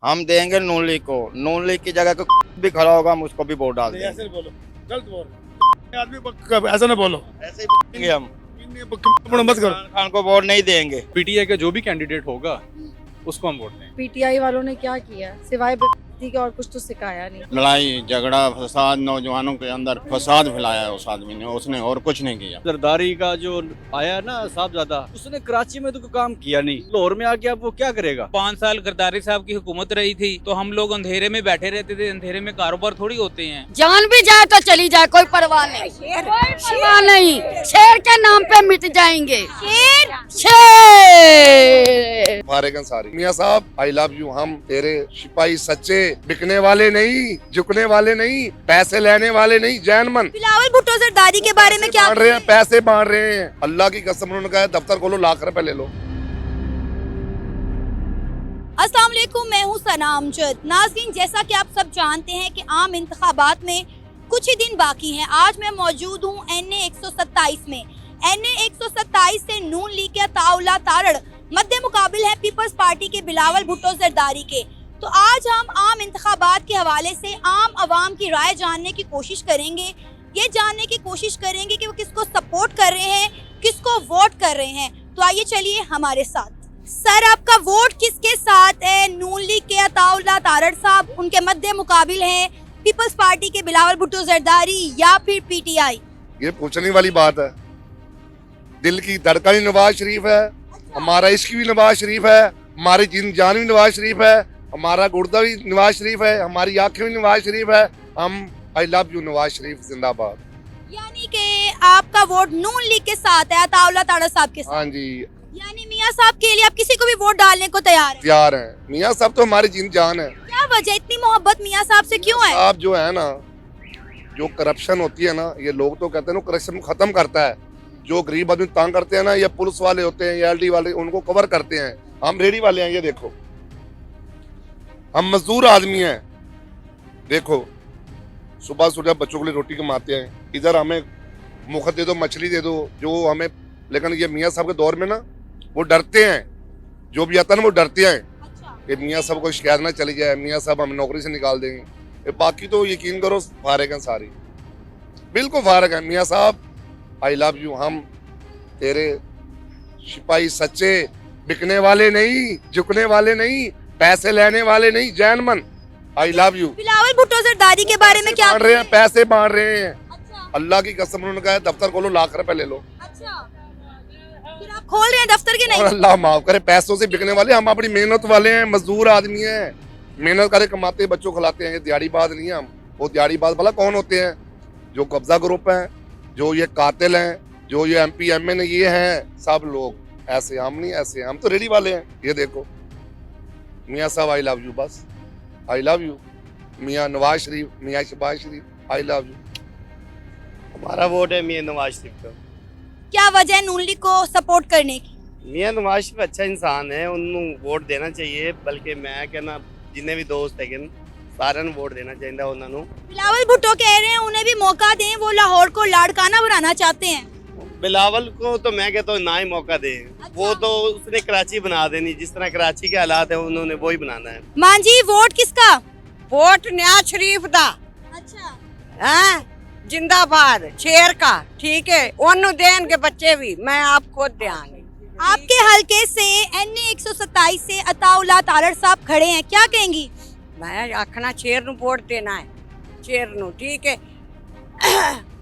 हम देंगे नून लीग को। नून लीग की जगह को भी खड़ा होगा, हम उसको भी वोट डाल नहीं, देंगे। ऐसे बोलो, गलत बोल आदमी ऐसा ना बोलो। ऐसे ही देंगे हम। मत करो। इमरान खान को वोट नहीं देंगे। पीटीआई का जो भी कैंडिडेट होगा उसको हम वोट देंगे। पीटीआई वालों ने क्या किया सिवाय बेइज्जती के और कुछ तो सिखाया नहीं। लड़ाई झगड़ा फसाद, नौजवानों के अंदर फसाद फैलाया है उस आदमी ने, उसने और कुछ नहीं किया। जरदारी का जो आया ना साहबजादा, उसने कराची में तो कोई काम किया नहीं, लाहौर में आके अब वो क्या करेगा। 5 साल गरदारी साहब की हुकूमत रही थी तो हम लोग अंधेरे में बैठे रहते थे। अंधेरे में कारोबार थोड़ी होते हैं। जान भी जाए तो चली जाए, कोई परवाह नहीं, कोई परवाह नहीं। शेर के नाम पे मिट जाएंगे। शेर शेर। फारेग अंसारी, मियां साहब आई लव यू। हम तेरे सिपाही सच्चे, बिकने वाले नहीं, झुकने वाले नहीं, पैसे लेने वाले नहीं, जैन मन। बिलावल भुट्टो जरदारी के बारे में क्या बांट रहे हैं, पैसे बांट रहे हैं। अल्लाह की कसम, उन्होंने कहा दफ्तर खोलो, लाख रुपए ले लो। अस्सलाम वालेकुम, मैं हूँ सना अमजद। नाज़रीन, जैसा कि आप सब जानते हैं कि आम इंतखाबात में कुछ ही दिन बाकी हैं। आज मैं मौजूद हूँ NA 127 में। NA 127 से नून लीग के अताउल्लाह तारड़ मध्य मुकाबिल है पीपल्स पार्टी के बिलावल भुट्टो जरदारी के। तो आज हम आम इंतखाबात के हवाले से आम आवाम की राय जानने की कोशिश करेंगे। ये जानने की कोशिश करेंगे कि वो किसको सपोर्ट कर रहे हैं, किसको वोट कर रहे हैं। तो आइए चलिए हमारे साथ। सर, आपका वोट किसके साथ है? नून लीग के अताउल्लाह तारड़ साहब, उनके मध्य मुकाबिल हैं पीपल्स पार्टी के बिलावल भुट्टो जरदारी, या फिर पीटीआई? ये पूछने वाली बात है। दिल की धड़कन भी नवाज शरीफ है, हमारा इश्क भी नवाज शरीफ है, हमारी जान भी नवाज शरीफ है, हमारा गुर्दा भी नवाज शरीफ है, हमारी आंखें भी नवाज शरीफ है। हम I love you Nawaz Sharif जिंदाबाद। यानी कि आपका वोट नून लीग के साथ है, अताउल्लाह तारड़ साहब के साथ। हाँ जी, यानी मियां साहब के लिए आप किसी को भी वोट डालने को तैयार हैं? तैयार हैं। मियां साहब तो हमारी जान है। क्या वजह, इतनी मोहब्बत मियां साहब से क्यों है? साहब जो है ना, जो करप्शन होती है ना, ये लोग तो कहते हैं ना करप्शन खत्म करता है। जो गरीब आदमी तंग करते हैं ना, ये पुलिस वाले होते हैं, ये LD वाले, उनको कवर करते हैं। हम रेडी वाले हैं, ये देखो, हम मजदूर आदमी हैं। देखो, सुबह सुबह बच्चों के लिए रोटी कमाते हैं, इधर हमें मुफ्त दे दो, मछली दे दो, जो हमें। लेकिन ये मियाँ साहब के दौर में ना, वो डरते हैं, जो भी आता है ना वो डरते हैं कि मियाँ साहब को शिकायत ना चली जाए, मियाँ साहब हमें नौकरी से निकाल देंगे। बाकी तो यकीन करो फारेग हैं सारी, बिल्कुल फारेग हैं। मियाँ साहब आई लव यू। हम तेरे सिपाही सच्चे, बिकने वाले नहीं, झुकने वाले नहीं, पैसे लेने वाले नहीं, जैन मन। I love you. Bilawal Bhutto Zardari के बारे में क्या? बांट रहे हैं, पैसे बांट रहे हैं। अच्छा, अल्लाह की कसम, उन्होंने कहा दफ्तर खोलो, लाख रुपए ले लो। अच्छा, फिर आप खोल रहे हैं दफ्तर के? और नहीं, अल्लाह माफ करे, पैसों से बिकने वाले। हम अपनी मेहनत वाले हैं, मजदूर आदमी हैं, मेहनत करे कमाते हैं, बच्चों खिलाते हैं। ये दिहाड़ीबाज नहीं है हम। वो दिहाड़ीबाज भला कौन होते हैं? जो कब्जा ग्रुप है, जो ये कातिल हैं, जो ये MP MN ये हैं, सब लोग ऐसे। हम नहीं ऐसे, हम तो रेडी वाले हैं। ये देखो मियाँ साहब आई लव यू, बस आई लव यू। मियाँ नवाज शरीफ, मियाँ शहबाज शरीफ, आई लव यू। हमारा वोट है मियां नवाज शरीफ को। क्या वजह है नून लीग को सपोर्ट करने की? मियां नवाज शरीफ अच्छा इंसान है, उन्होंने वोट देना चाहिए। बल्कि मैं कहना, जिन्ने भी दोस्त है सारे ने वोट देना चाहिए उन्होंने। बिलावल भुट्टो कह रहे हैं उन्हें भी मौका दें, वो लाहौर को लाड़काना बनाना चाहते हैं। बिलावल को तो मैं कहता हूँ ना ही मौका दे। वो तो उसने कराची बना देनी, जिस तरह कराची के हालात है उन्होंने वो ही बनाना है। मान जी, वोट किसका? वोट न्याज शरीफ दा। अच्छा, हैं जिंदाबाद, शेर का, ठीक है। ओनू देन के बच्चे भी मैं आप खुद ध्यान। आपके हलके से NA 127 से अताउल्लाह तारड़ साहब खड़े हैं, क्या कहेंगी? मैं आखना शेर नु वोट देना है, शेर नु, ठीक है।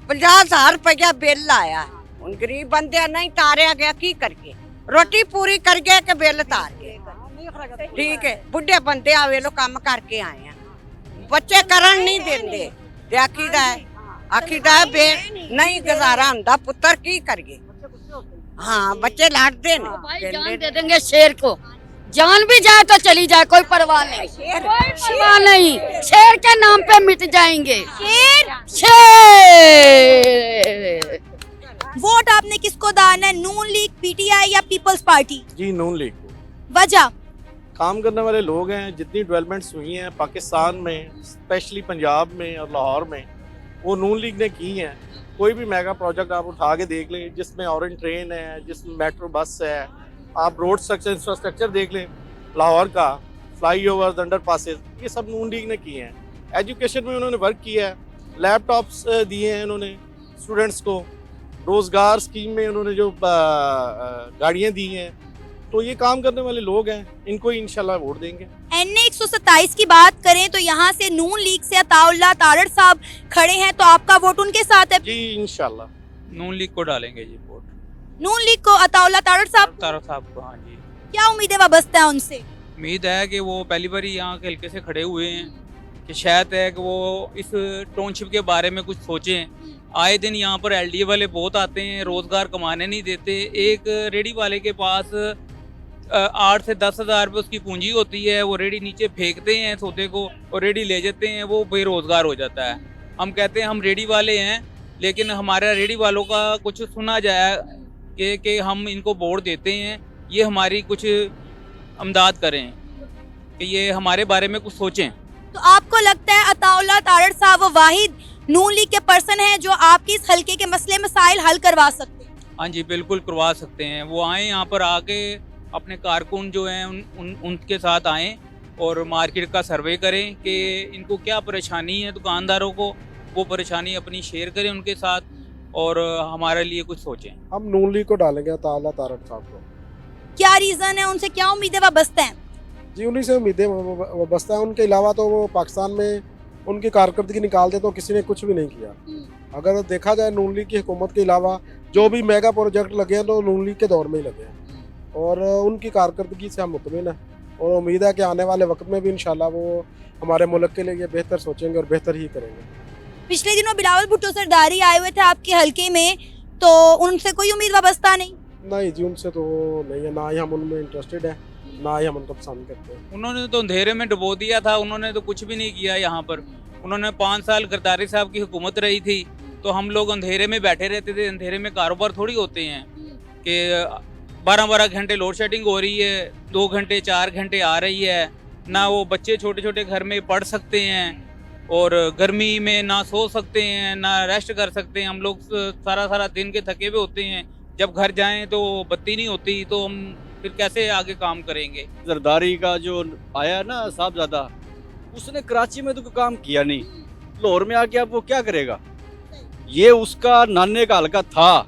50,000 रुपया बिल आया, उन गरीब बंदे नहीं तारिया गया, की करके रोटी पूरी कर गए के बिल तार गए, ठीक है। बुढ़े बंदे आवे लो काम करके आए हैं, बच्चे करन नहीं देंगे। आखिदा है बे नहीं गुजारा हुंदा, पुत्र की करिए। हाँ, बच्चे लाडते ने। भाई जान दे देंगे शेर को, जान भी जाए तो चली जाए, कोई परवाह नहीं, कोई परवाह नहीं। शेर के नाम पे मिट जाएंगे। शेर शेर। वोट आपने किसको डालना है? नून लीग, पीटीआई या पीपल्स पार्टी? जी नून लीग को। वजह? काम करने वाले लोग हैं, जितनी डेवलपमेंट्स हुई हैं पाकिस्तान में, स्पेशली पंजाब में और लाहौर में, वो नून लीग ने की हैं। कोई भी मेगा प्रोजेक्ट आप उठा के देख लें, जिसमें ऑरेंज ट्रेन है, जिसमें मेट्रो बस है, आप रोड स्ट्रक्चर इंफ्रास्ट्रक्चर देख लें लाहौर का, फ्लाई ओवर्स, अंडर पासेस, ये सब नून लीग ने किए हैं। एजुकेशन में उन्होंने वर्क किया है, लैपटॉप्स दिए हैं उन्होंने स्टूडेंट्स को, रोज़गार स्कीम में उन्होंने जो गाड़ियाँ दी हैं, तो ये काम करने वाले लोग हैं, इनको ही इंशाल्लाह वोट देंगे। NA 127 की बात करें तो यहाँ से नून लीग से अताउल्लाह तारड़ साहब खड़े हैं, तो आपका वोट उनके साथ है? जी इंशाल्लाह नून लीग को डालेंगे जी वोट, नून लीग को, अताउल्लाह तारड़ साहब। तारड़ साहब को। हाँ जी, क्या उम्मीदें वाबस्ता है उनसे? उम्मीद है कि वो पहली बार यहाँ के हल्के से खड़े हुए हैं, कि शायद है कि वो इस टाउनशिप के बारे में कुछ सोचें। आए दिन यहाँ पर LDA वाले बहुत आते हैं, रोज़गार कमाने नहीं देते। एक रेडी वाले के पास 8 से 10 हज़ार रुपये उसकी पूंजी होती है, वो रेडी नीचे फेंकते हैं सौदे को और रेडी ले जाते हैं, वो बेरोज़गार हो जाता है। हम कहते हैं हम रेडी वाले हैं, लेकिन हमारा रेडी वालों का कुछ सुना जाए कि हम इनको वोट देते हैं, ये हमारी कुछ अमदाद करें, कि ये हमारे बारे में कुछ सोचें। तो आपको लगता है अताउल्लाह तारड़ साहब वो वाहिद नून लीग के पर्सन हैं जो आपके इस हल्के के मसले मसाइल हल करवा सकते हैं? हाँ जी, बिल्कुल करवा सकते हैं। वो आएँ यहाँ पर आके अपने कारकुन जो हैं उनके साथ आएँ और मार्केट का सर्वे करें कि इनको क्या परेशानी है दुकानदारों को, वो परेशानी अपनी शेयर करें उनके साथ और हमारे लिए कुछ सोचें। हम नून लीग को डालेंगे, अताउल्लाह तारड़ साहब को। क्या रीजन है, उनसे क्या उम्मीदें वाबस्ता हैं? जी उन्हीं से उम्मीदें वाबस्ता है, उनके अलावा तो वो पाकिस्तान में उनकी कारकर्दगी निकालते तो किसी ने कुछ भी नहीं किया। अगर देखा जाए नून लीग की हुकूमत के अलावा जो भी मेगा प्रोजेक्ट लगे हैं तो नून लीग के दौर में ही लगे हैं और उनकी कारकर्दगी से हम मुतमिन हैं और उम्मीद है कि आने वाले वक्त में भी इंशाल्लाह वो हमारे मुल्क के लिए बेहतर सोचेंगे और बेहतर ही करेंगे। पिछले दिनों बिलावल भुट्टो सरदारी आए हुए थे आपके हल्के में, तो उनसे कोई उम्मीद वाबस्ता नहीं? नहीं जी, उनसे तो नहीं है, ना ही हम उनमें इंटरेस्टेड है, ना ही हम उनको पसंद करते हैं। उन्होंने तो अंधेरे में डुबो दिया था, उन्होंने तो कुछ भी नहीं किया यहाँ पर। उन्होंने 5 साल गरदारी साहब की हुकूमत रही थी, तो हम लोग अंधेरे में बैठे रहते थे। अंधेरे में कारोबार थोड़ी होते हैं कि 12-12 घंटे लोड शेडिंग हो रही है, 2 घंटे 4 घंटे आ रही है, ना वो बच्चे छोटे छोटे घर में पढ़ सकते हैं और गर्मी में ना सो सकते हैं, ना रेस्ट कर सकते हैं। हम लोग सारा दिन के थके हुए होते हैं, जब घर जाएं तो बत्ती नहीं होती, तो हम फिर कैसे आगे काम करेंगे। जरदारी का जो आया ना साहबजादा, उसने कराची में तो कोई काम किया नहीं, लाहौर में आके अब वो क्या करेगा। ये उसका नाने का हल्का था,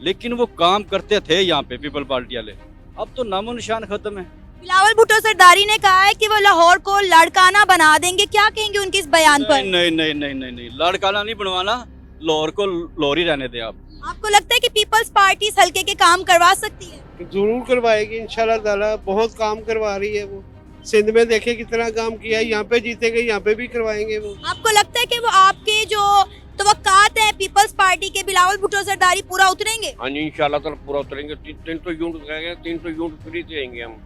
लेकिन वो काम करते थे यहाँ पे पीपल पार्टी वाले। अब तो नामो निशान खत्म है। बिलावल भुट्टो सरदारी ने कहा है कि वो लाहौर को लड़काना बना देंगे, क्या कहेंगे उनके इस बयान पर? नहीं नहीं नहीं नहीं नहीं, लड़काना नहीं बनवाना, लाहौर को लाहौर ही रहने दें आप। आपको लगता है कि पीपल्स पार्टी इस हल्के के काम करवा सकती है? जरूर करवाएगी इंशाल्लाह ताला, बहुत काम करवा रही है वो। सिंध में देखे कितना काम किया, यहाँ पे जीतेंगे, यहाँ पे भी करवाएंगे वो। आपको लगता है कि वो आपके जो तवक्कात है पीपल्स पार्टी के बिलावल भुट्टो सरदारी पूरा उतरेंगे? हाँ जी इंशाल्लाह ताला पूरा उतरेंगे। 300 यूनिट कहेंगे, 300 यूनिट फ्री देंगे हम।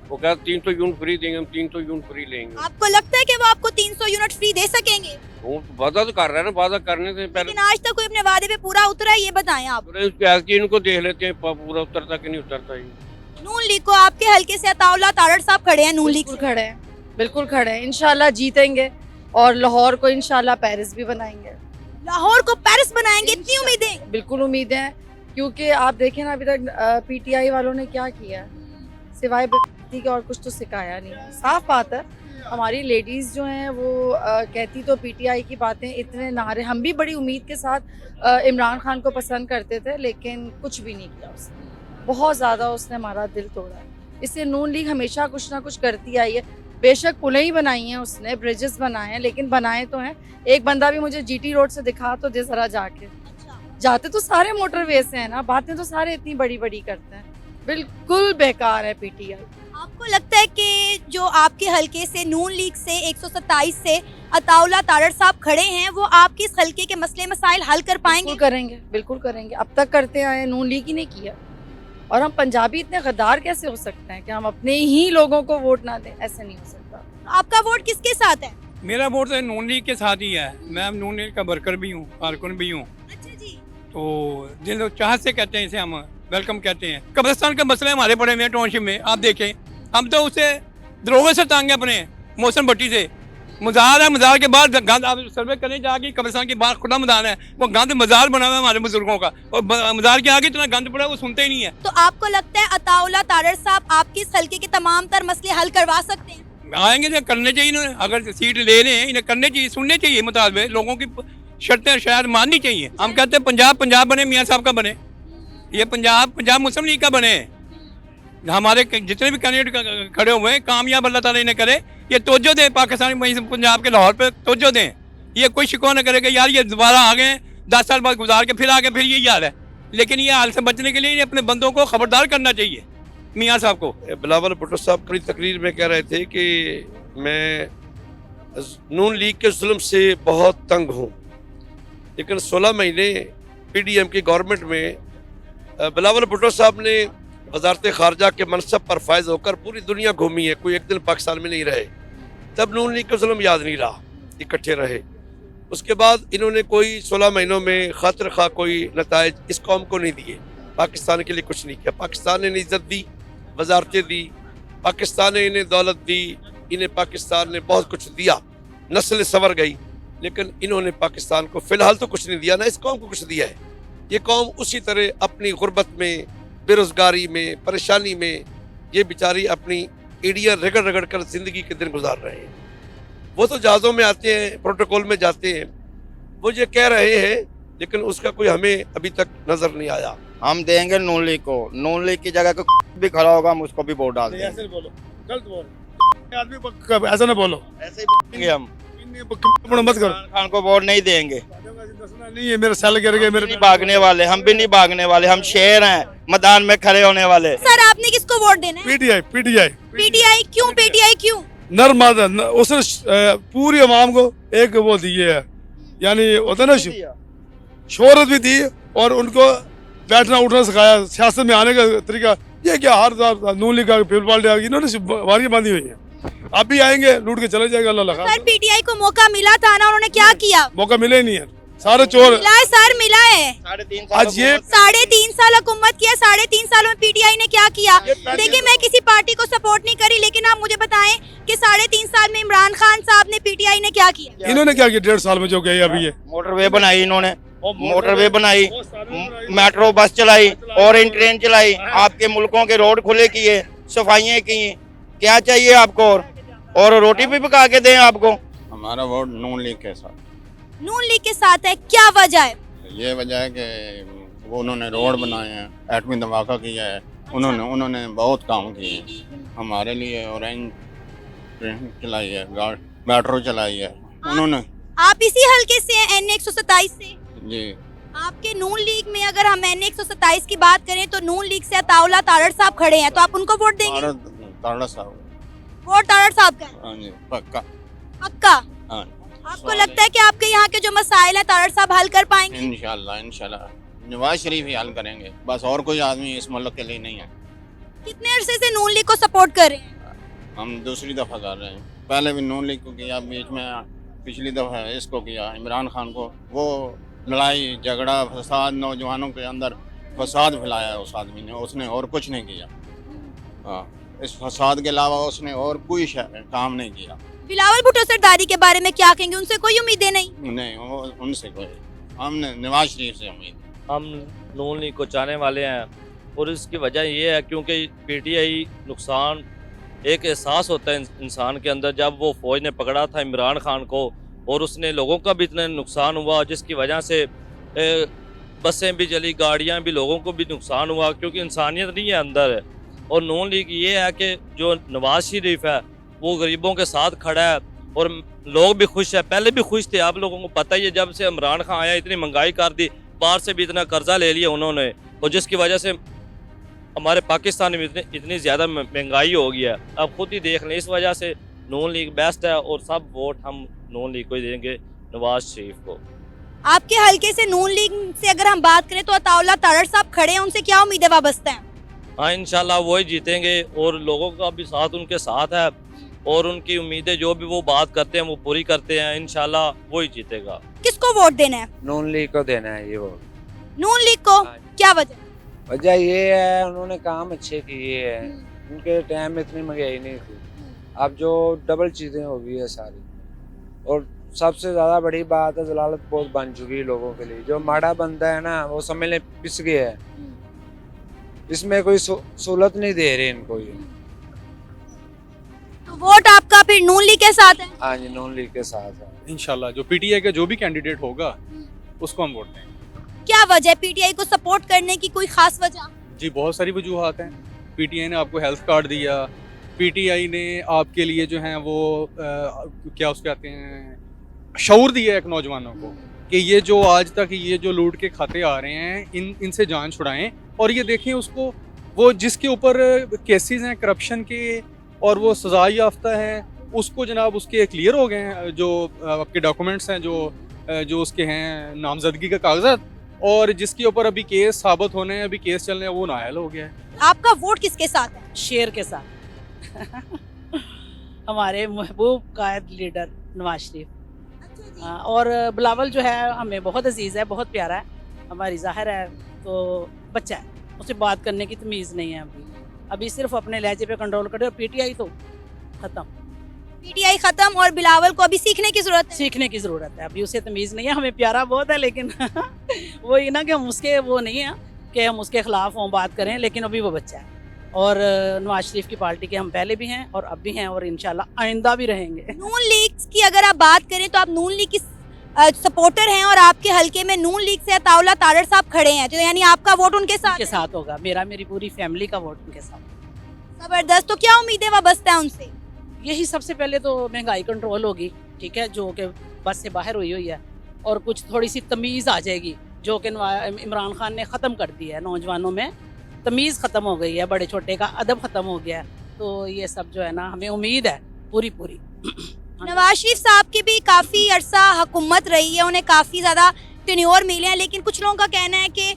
वो कहते 300 यूनिट फ्री देंगे, हम 300 यूनिट फ्री लेंगे। आपको लगता है कि वो आपको 300 यूनिट फ्री दे सकेंगे? वो वादा तो कर रहे हैं ना, वादा करने से पहले। लेकिन आज तक कोई अपने वादे पे पूरा उतरा है, ये बताएं आप। इनको देख लेते हैं पूरा उतरता कि नहीं उतरता। नून लीग को आपके हल्के से अताउल्लाह तारड़ साहब खड़े हैं, नून लीग से खड़े हैं, बिल्कुल खड़े हैं। इंशाल्लाह जीतेंगे और लाहौर को इंशाल्लाह पेरिस भी बनाएंगे। लाहौर को पेरिस बनाएंगे, इतनी उम्मीदें? बिल्कुल उम्मीदें हैं, क्योंकि आप देखें ना अभी तक PTI वालों ने क्या किया, सिवाय बेइज्जती के और कुछ तो सिखाया नहीं। साफ बात है, हमारी लेडीज़ जो हैं वो कहती तो PTI की बातें, इतने नारे। हम भी बड़ी उम्मीद के साथ इमरान खान को पसंद करते थे, लेकिन कुछ भी नहीं किया उसने। बहुत ज़्यादा उसने हमारा दिल तोड़ा है। इससे नून लीग हमेशा कुछ ना कुछ करती आई है। बेशक पुलें ही बनाई हैं उसने, ब्रिजेस बनाए हैं, लेकिन बनाए तो हैं। एक बंदा भी मुझे GT रोड से दिखा तो दे जरा जाके। जाते तो सारे मोटरवे से हैं ना, बातें तो सारे इतनी बड़ी बड़ी करते हैं। बिल्कुल बेकार है PTI। आपको लगता है कि जो आपके हल्के से नून लीग से 127 से अताउल्लाह तारड़ साहब खड़े हैं, वो आपके इस हल्के के मसले मसाइल हल कर पाएंगे? बिल्कुल करेंगे, बिल्कुल करेंगे। अब तक करते आए, नून लीग ही ने किया। और हम पंजाबी इतने गद्दार कैसे हो सकते हैं कि हम अपने ही लोगों को वोट ना दें? ऐसे नहीं हो सकता। आपका वोट किसके साथ है? मेरा वोट तो नून लीग के साथ ही है। मैं नून लीग का वर्कर भी हूँ, कारकुन भी हूँ। अच्छा जी। तो जिन लोग चाहत से कहते हैं, इसे हम वेलकम कहते हैं। कब्रिस्तान के मसले हमारे पड़े हुए हैं टाउनशिप में, आप देखें। हम तो उसे दरोगे से तांगे अपने मौसम भट्टी से। मज़ार है, मज़ार के बाद गंद, आप सर्वे करें जाके, कब्रिस्तान के बाद खुला मैदान है, वो गंद मज़ार बना हुआ है हमारे बुजुर्गों का, और मज़ार के आगे इतना गंद पड़ा है वो सुनते ही नहीं है। तो आपको लगता है अताउल्लाह तारड़ साहब आपके इस हल्के के तमाम तर मसले हल करवा सकते हैं? आएंगे तो करने चाहिए इन्होंने, अगर सीट ले रहे हैं इन्हें करने चाहिए, सुनने चाहिए, मुताबिक लोगों की शर्तें शायद माननी चाहिए। हम कहते हैं पंजाब पंजाब बने, मियाँ साहब का बने, ये पंजाब मुस्लिम लीग का बने। हमारे जितने भी कैंडिडेट खड़े हुए हैं कामयाब अल्लाह ताला इन्हें करे, ये तवज्जो दें पाकिस्तान पंजाब के लाहौर पे तवज्जो दें। ये कोई शिकवा न करे कि यार ये दोबारा आ गए 10 साल बाद गुजार के फिर आगे फिर यही हाल है। लेकिन ये हाल से बचने के लिए इन्हें अपने बंदों को खबरदार करना चाहिए, मियाँ साहब को। बिलावल भुट्टो साहब कड़ी तकरीर में कह रहे थे कि मैं नून लीग के जुल्म से बहुत तंग हूँ, लेकिन 16 महीने PDM की गवर्नमेंट में बिलावल भुट्टो साहब ने वजारत खारजा के मनसब पर फायज होकर पूरी दुनिया घूमी है, कोई एक दिन पाकिस्तान में नहीं रहे। तब नून लीग का जुल्म याद नहीं रहा, इकट्ठे रहे। उसके बाद इन्होंने कोई 16 महीनों में खातिर खा कोई नताइज इस कौम को नहीं दिए, पाकिस्तान के लिए कुछ नहीं किया। पाकिस्तान ने इज्जत दी, वजारतें दी, पाकिस्तान ने इन्हें दौलत दी, इन्हें पाकिस्तान ने बहुत कुछ दिया, नस्ल संवर गई। लेकिन इन्होंने पाकिस्तान को फ़िलहाल तो कुछ नहीं दिया, ना इस कौम को कुछ दिया है। ये कौम उसी तरह अपनी गुर्बत में, बेरोज़गारी में, परेशानी में ये बेचारी अपनी एड़ियाँ रगड़ रगड़ कर ज़िंदगी के दिन गुजार रहे हैं। वो तो जहाज़ों में आते हैं, प्रोटोकॉल में जाते हैं, वो ये कह रहे हैं, लेकिन उसका कोई हमें अभी तक नज़र नहीं आया। हम देंगे नून लीग को, नून लीग की जगह को भी खड़ा होगा हम उसको भी वोट डाल देंगे। ऐसे बोलो, गलत बोलो, आदमी ऐसा ना बोलो, ऐसे ही बोलेंगे हम, मत करो। इमरान खान को वोट नहीं देंगे। नहीं है, मेरे साल गिर गए, मेरे नहीं भागने वाले, हम भी नहीं भागने वाले, हम शेर हैं मैदान में खड़े होने वाले। सर आपने किसको वोट देना है? PTI क्यों PTI क्यों? नर मादा उसने पूरी अवाम को एक वो दिए है, यानी होता ना शोहरत भी दी और उनको बैठना उठना सिखाया, सियासत में आने का तरीका। ये क्या हर नून लीग का पीपल पार्टी आ गई, इन्होंने वारियां बांधी हुई हैं। आप भी आएंगे लूट के चले जाएगा अल्लाह लगा। सर PTI को मौका मिला था ना, उन्होंने क्या किया? मौका मिले नहीं है, सारे चोर मिला है सर, मिला है। 3.5 आज ये 3.5 साल हुकूमत किया, 3.5 सालों में PTI ने क्या किया? देखिए मैं किसी पार्टी को सपोर्ट नहीं करी, लेकिन आप मुझे बताएं कि 3.5 साल में इमरान खान साहब ने PTI ने क्या किया? इन्होंने क्या किया 1.5 साल में जो गए अभी? ये मोटरवे बनाई इन्होंने, मोटरवे बनाई, मेट्रो बस चलाई, ऑरेंज ट्रेन चलाई, आपके मुल्कों के रोड खुले किए, सफाइयाँ की। क्या चाहिए आपको? और रोटी भी पका के दें आपको। हमारा वोट नून लीग के साथ। नून लीग के साथ है, क्या वजह है? ये वजह है कि वो उन्होंने रोड बनाए हैं, एटमी धमाका किया है, उन्होंने बहुत काम किए हैं हमारे लिए। ऑरेंज ट्रेन चलाई है, मेट्रो चलाई है उन्होंने। आप इसी हल्के से हैं, NA 127 से? जी। आपके नून लीग में अगर हम NA 127 की बात करें तो नून लीग से अताउल्लाह तारड़ साहब खड़े हैं, तो आप उनको वोट देंगे? तारड़ साहब, वोट तारड़ साहब का? हाँ जी, पक्का पक्का। हाँ। आपको लगता है कि आपके यहाँ के जो मसाइल है तारड़ साहब हल कर पाएंगे? इंशाल्लाह नवाज शरीफ ही हल करेंगे, बस और कोई आदमी इस मुल्क के लिए नहीं है। कितने अरसे से नून लीग को सपोर्ट कर रहे हैं? हम दूसरी दफा कर रहे हैं, पहले भी नून लीग को किया, बीच में पिछली दफा इसको किया, इमरान खान को। वो लड़ाई झगड़ा फसाद, नौजवानों के अंदर फसाद फैलाया है उस आदमी ने, उसने और कुछ नहीं किया। हाँ, इस फसाद के अलावा उसने और कोई काम नहीं किया। बिलावल भुट्टो सरदारी के बारे में क्या कहेंगे? उनसे कोई उम्मीदें नहीं, उनसे कोई, हमने नवाज शरीफ से उम्मीद। हम नून लीग को चाहने वाले हैं और इसकी वजह ये है क्योंकि PTI नुकसान एक एहसास होता है इंसान के अंदर। जब वो फौज ने पकड़ा था इमरान खान को और उसने लोगों का भी इतना नुकसान हुआ, जिसकी वजह से बसें भी जली, गाड़ियां भी, लोगों को भी नुकसान हुआ, क्योंकि इंसानियत नहीं है अंदर। और नून लीग ये है कि जो नवाज शरीफ है वो गरीबों के साथ खड़ा है और लोग भी खुश है, पहले भी खुश थे। आप लोगों को पता ही है, जब से इमरान खान आया इतनी महंगाई कर दी, बाहर से भी इतना कर्जा ले लिया उन्होंने, और जिसकी वजह से हमारे पाकिस्तान में इतनी ज़्यादा महंगाई हो गई है। अब खुद ही देख लें, इस वजह से नून लीग बेस्ट है और सब वोट हम नून लीग को देंगे, नवाज शरीफ को। आपके हल्के से नून लीग से अगर हम बात करें तो अताउल्लाह तारड़ साहब खड़े हैं, उनसे क्या उम्मीदें वाबस्ता हैं? हाँ, इंशाल्लाह वही जीतेंगे और लोगों का भी साथ उनके साथ है और उनकी उम्मीदें जो भी वो बात करते हैं वो पूरी करते हैं, इंशाल्लाह वही जीतेगा। किसको वोट देना है? नून लीग को देना है ये वोट। नून लीग को? क्या वजह? वजह ये है उन्होंने काम अच्छे किए हैं, उनके टाइम में इतनी महंगाई नहीं थी, अब जो डबल चीज़ें हो गई है सारी। और सबसे ज़्यादा बड़ी बात है जलालत बहुत बन चुकी है लोगों के लिए। जो माड़ा बंदा है ना वो समझ ले पिस गया है, इसमें कोई सहूलत नहीं दे रहे इनको ये। वोट आपका फिर नून लीग के साथ है? हाँ जी, नून लीग के साथ है। इंशाल्लाह जो पीटीआई का जो भी कैंडिडेट होगा उसको हम वोट देंगे। क्या वजह है पीटीआई को सपोर्ट करने की, कोई खास वजह? जी बहुत सारी वजूहात हैं। पीटीआई ने आपको हेल्थ कार्ड दिया, पीटीआई ने आपके लिए जो है वो क्या उसके आते हैं शऊर दिया एक नौजवानों को कि ये जो आज तक ये जो लूट के खाते आ रहे हैं इनसे जान छुड़ाएं। और ये देखें उसको, वो जिसके ऊपर केसेस हैं करप्शन के और वो सजा याफ्ता है, उसको जनाब उसके क्लियर हो गए हैं जो आपके डॉक्यूमेंट्स हैं जो उसके हैं नामजदगी का कागजात, और जिसके ऊपर अभी केस साबित होने हैं, अभी केस चलने हैं, वो नाअहल हो गया है। आपका वोट किसके साथ है? शेर के साथ हमारे महबूब कायद लीडर नवाज शरीफ। और बिलावल जो है हमें बहुत अजीज़ है, बहुत प्यारा है, हमारी ज़ाहिर है तो बच्चा है, उसे बात करने की तमीज़ नहीं है। अभी सिर्फ अपने लहजे पे कंट्रोल करे। और पीटीआई तो ख़त्म, पीटीआई खत्म और बिलावल को अभी सीखने की जरूरत है। सीखने की ज़रूरत है, अभी उसे तमीज़ नहीं है। हमें प्यारा बहुत है लेकिन वो ये ना कि हम उसके वो नहीं है कि हम उसके ख़िलाफ़ हों बात करें, लेकिन अभी वो बच्चा है। और नवाज शरीफ की पार्टी के हम पहले भी हैं और अब भी हैं और इंशाल्लाह आइंदा भी रहेंगे। नून लीग की अगर आप बात करें तो आप नून लीग की सपोर्टर हैं और आपके हलके में नून लीग से अताउल्ला तारड़ साहब खड़े हैं, तो यानी आपका वोट उनके साथ होगा। मेरी पूरी फैमिली का वोट उनके साथ। जबरदस्त। तो क्या उम्मीदें वाबस्ता है उनसे? यही सबसे पहले तो महंगाई कंट्रोल होगी, ठीक है, जो कि बस से बाहर हुई है, और कुछ थोड़ी सी तमीज़ आ जाएगी जो कि इमरान खान ने ख़त्म कर दी है। नौजवानों में तमीज़ ख़त्म हो गई है, बड़े छोटे का अदब ख़त्म हो गया है। तो ये सब जो है ना हमें उम्मीद है पूरी। नवाज शरीफ साहब की भी काफ़ी अरसा हुकूमत रही है, उन्हें काफ़ी ज़्यादा टेन्योर मिले हैं, लेकिन कुछ लोगों का कहना है कि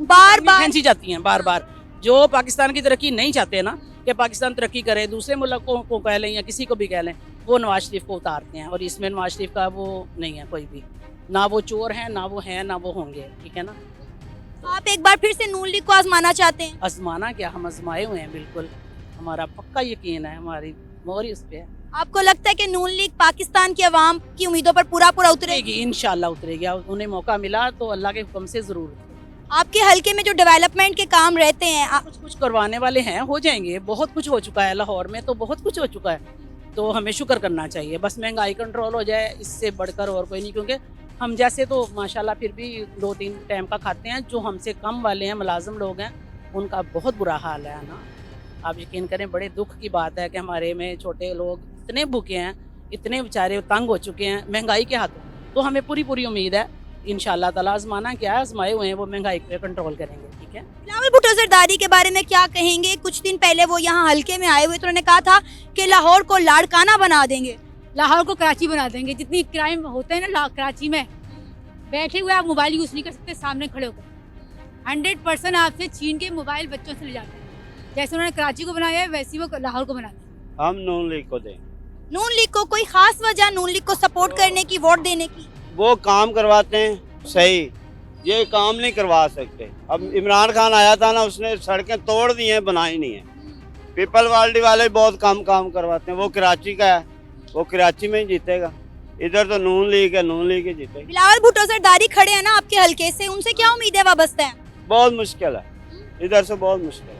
बार बार खींची जाती हैं, बार बार जो पाकिस्तान की तरक्की नहीं चाहते ना कि पाकिस्तान तरक्की करे, दूसरे मुल्कों को कह लें या किसी को भी कह लें, वो नवाज शरीफ को उतारते हैं। और इसमें नवाज शरीफ का वो नहीं है कोई भी, ना वो चोर हैं, ना वो हैं, ना वो होंगे, ठीक है ना। आप एक बार फिर से नून लीग को आजमाना चाहते हैं? आजमाना क्या, हम आजमाए हुए हैं, बिल्कुल हमारा पक्का यकीन है, हमारी मोहर उस पर है। आपको लगता है कि नून लीग पाकिस्तान की आवाम की उम्मीदों पर पूरा उतरेगी? इंशाल्लाह उतरेगी। उन्हें मौका मिला तो अल्लाह के हुक्म से जरूर। आपके हलके में जो डेवलपमेंट के काम रहते हैं कुछ करवाने वाले हैं, हो जाएंगे। बहुत कुछ हो चुका है, लाहौर में तो बहुत कुछ हो चुका है, तो हमें शुक्र करना चाहिए। बस महंगाई कंट्रोल हो जाए, इससे बढ़कर और कोई नहीं। क्योंकि हम जैसे तो माशाल्लाह फिर भी 2-3 टाइम का खाते हैं, जो हमसे कम वाले हैं, मुलाजिम लोग हैं, उनका बहुत बुरा हाल है ना। आप यकीन करें, बड़े दुख की बात है कि हमारे में छोटे लोग इतने भूखे हैं, इतने बेचारे तंग हो चुके हैं महंगाई के हाथों। तो हमें पूरी उम्मीद है इंशाल्लाह ताला। आजमाना क्या है, आजमाए हुए हैं, वो महंगाई पे कंट्रोल करेंगे, ठीक है। बिलावल भुट्टो जरदारी के बारे में क्या कहेंगे? कुछ दिन पहले वो यहाँ हलके में आए हुए, तो उन्होंने कहा था कि लाहौर को लाड़काना बना देंगे, लाहौर को कराची बना देंगे। जितनी क्राइम होते हैं ना कराची में, बैठे हुए आप मोबाइल यूज़ नहीं कर सकते, सामने खड़े होकर 100% आपसे छीन के मोबाइल बच्चों से ले जाते हैं। जैसे उन्होंने कराची को बनाया है, वैसे ही वो लाहौर को बना दें। हम नून लीग को दें। नून लीग को कोई खास वजह नून लीग को सपोर्ट करने की, वोट देने की? वो काम करवाते हैं सही, ये काम नहीं करवा सकते। अब इमरान खान आया था ना, उसने सड़कें तोड़ दी हैं, बनाई नहीं है। पीपल पार्टी वाले बहुत कम काम करवाते हैं। वो कराची का है, वो कराची में ही जीतेगा। इधर तो नून लीग है, नून लीग ही जीतेगी। बिलावल भुट्टो जरदारी खड़े हैं ना आपके हलके से, उनसे क्या उम्मीदें वाबस्ता है? बहुत मुश्किल है, इधर से बहुत मुश्किल है,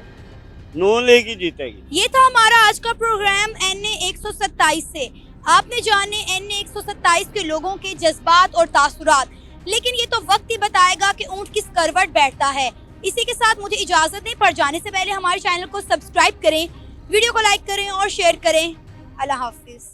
नून लीग ही जीतेगी। ये था हमारा आज का प्रोग्राम NA 127 से। आपने जाने NA 127 के लोगों के जज्बात और तासुरात, लेकिन ये तो वक्त ही बताएगा कि ऊंट किस करवट बैठता है। इसी के साथ मुझे इजाजत दें, पर जाने से पहले हमारे चैनल को सब्सक्राइब करें, वीडियो को लाइक करें और शेयर करें। अल्लाह हाफिज।